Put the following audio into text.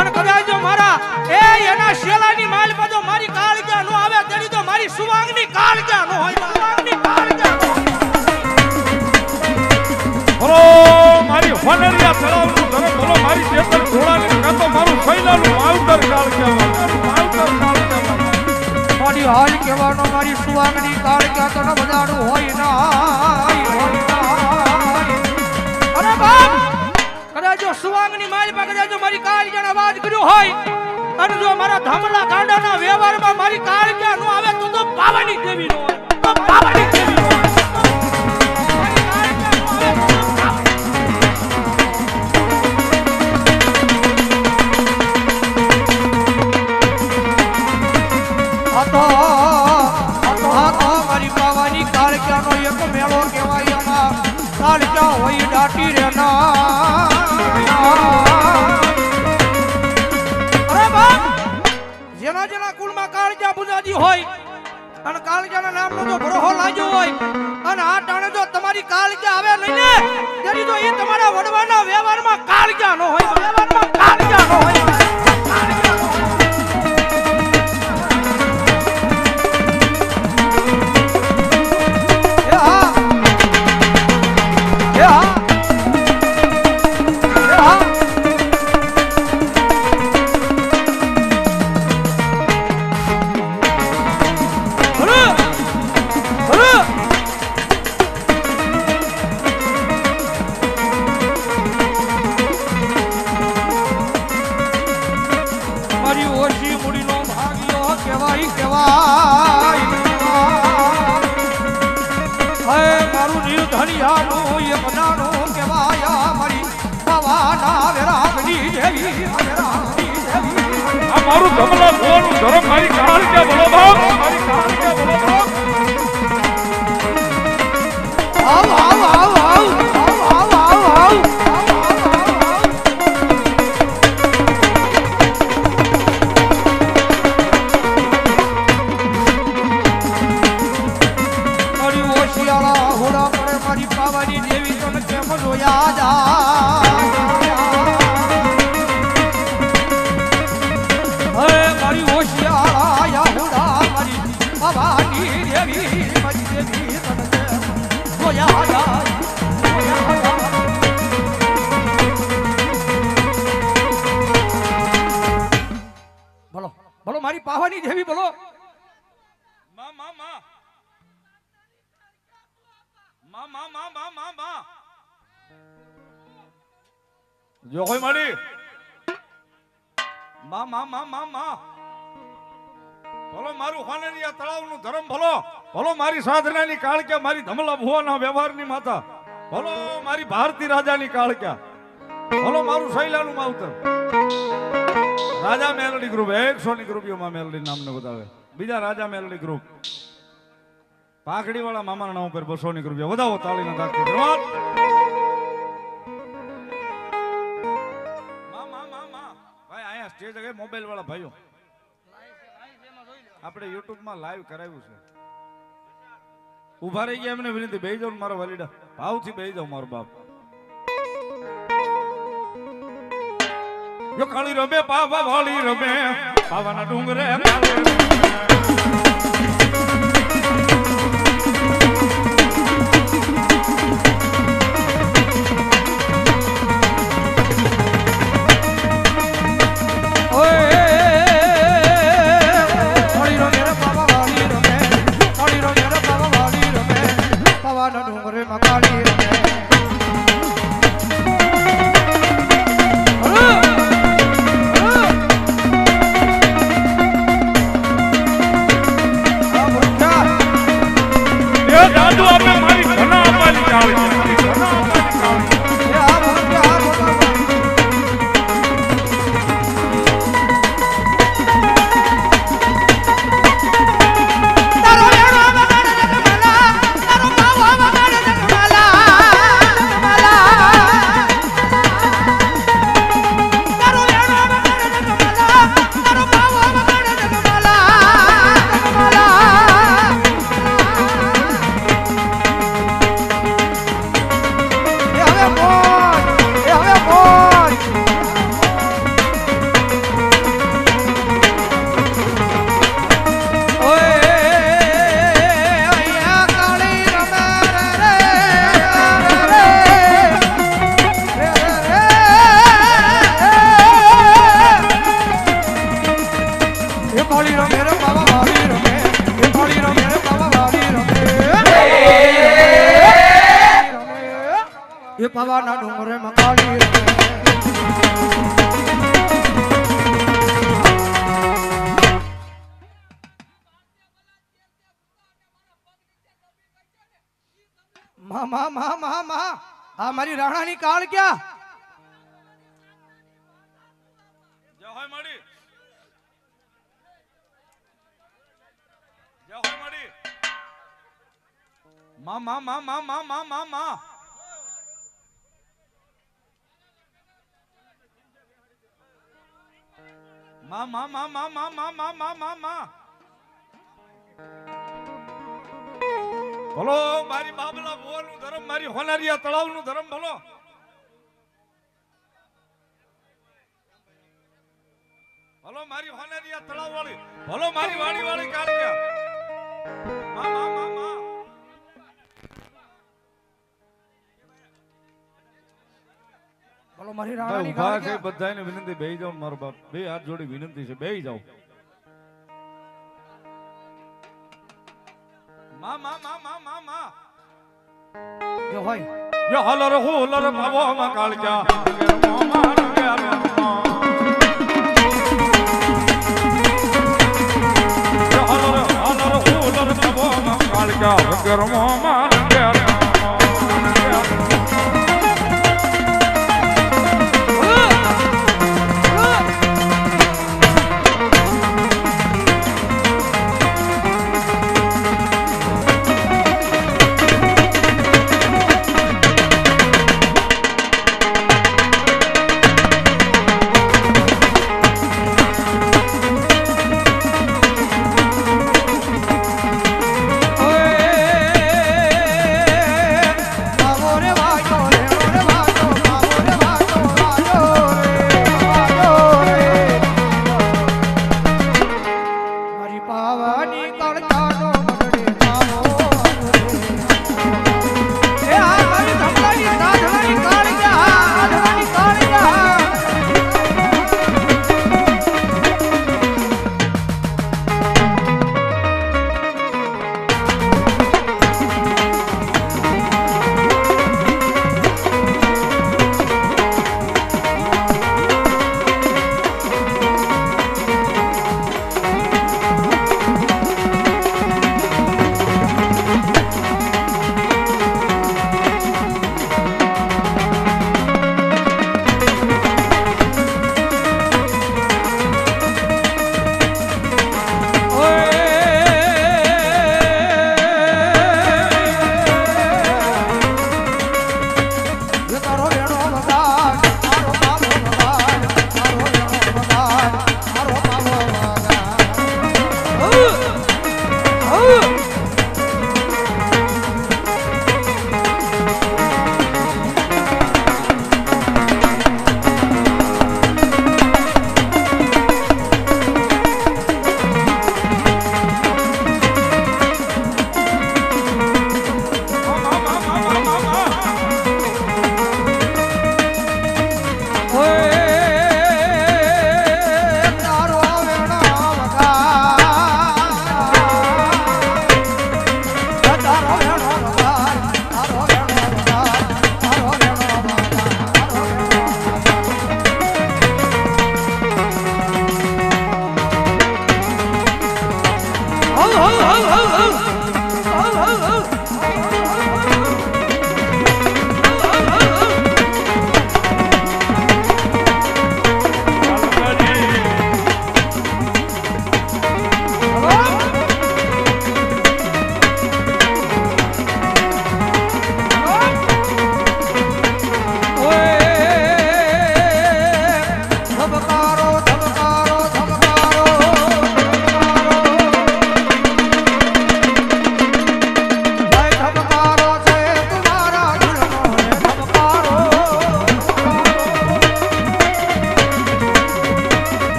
અને કદાચ જો મારા એના શેલાની માલ પર જો મારી કાળજા નો આવે તેની તો મારી સુવાંગની કાળજા નો હોય સુવાંગની કાળજા બોલો મારી હોનરિયા તળાવનું ધરો બોલો મારી જેતર ઘોડાની કાં તો મારું સૈલાનું માવતર કાળજા માવતર કાળજા મારી હાલ કહેવાનો મારી સુવાંગની કાળજા તો ન બજાડું હોય ના અરે બાપ કદાચ જો સુવાંગની માલ પર કદાચ જો મારી કાળજાનો અવાજ કર્યો હોય અને જો મારા ધામલા ગાંડાના વ્યવહારમાં મારી કાળજા નો આવે તો પાવાની દેવી નો હોય તો પાવાની દેવી નો હોય મારી કાળજા નો આવે તો મારી પાવાની કાળજાનો એક મેળો કહેવાય એમાં કાળજા હોય દાટી રે ના જેના જેના કુળમાં કાળજા પૂજાજી હોય અને કાળજાના નામનો જો ભરોહો લાગ્યો હોય અને આ ટાણે જો તમારી કાળજા આવે નહીં ને તેની તો એ તમારા વડવાના વ્યવહારમાં કાળજા નો હોય વ્યવહારમાં કાળજા નો હોય મારું ધમલા ભોનું ધરમ મારી કાળજા બોલો બાપ મારી કાળજા બોલો બાપ આવ આવ આવ આવ આવ આવ આવ મારી ઓશિયાળા હોડા પડે મારી પાવાની દેવી તને કેમ જોયા જા બોલો બોલો મારી પાવાની દેવી બોલો માં માં માં માં માં માં માં માં માં જો કોઈ મારી માં માં માં માં માં બોલો મારું હોનરિયા તળાવનું ધરમ બોલો બોલો મારી સાધનાની કાળક્યા મારી ધમલા ભુવાના વ્યવહારની માતા બોલો મારી ભારતી રાજાની કાળક્યા બોલો મારું શૈલાનું માવતર રાજા મેલડી ગ્રુપ 100 ગ્રુપીઓમાં મેલડી નામને બતાવે બીજા રાજા મેલડી ગ્રુપ પાઘડી વાળા મામાના નામ ઉપર 200 રૂપિયા વધાવો તાળીના તાકતી ધન્યવાદ ભાઈ આયા સ્ટેજ આગળ મોબાઈલ વાળા ભાઈઓ આપણે YouTube માં લાઈવ કરાવ્યું છે ઉભા રહી ગયા એમને વિનંતી બેહી જાવ મારા વલીડા ભાવથી બેહી જાવ મારો બાપ જો કાળી રમે પાવા વાળી રમે પાવાના ડુંગરે પાવાના ડુંગરે મકાળી રે માં આ મારી રાણાની કાળ ક્યાં જય હોય માડી જય હોય માડી માં માં માં માં માં માં માં માં માં માં માં માં માં માં માં માં માં માં ભલો મારી બાબલા ભુવાનું ધર્મ મારી હોનારિયા તળાવનું ધર્મ ભલો ભલો મારી હોનારિયા તળાવ વાળી ભલો મારી વાડી વાળી કાળિયા માં માં માં માં બોલો મારી રાણાની ઉભા કાળ છે ક્યાં બધાને વિનંતી બેહી જાઓ મારો બાપ બે હાથ જોડી વિનંતી છે બેહી જાઓ માં માં માં માં માં માં જો ભાઈ યો હલર હુલર ભાવો માં કાળજા ગરમો માર ગરમો યો હલર હુલર ભાવો માં કાળજા ગરમો માર ગરમો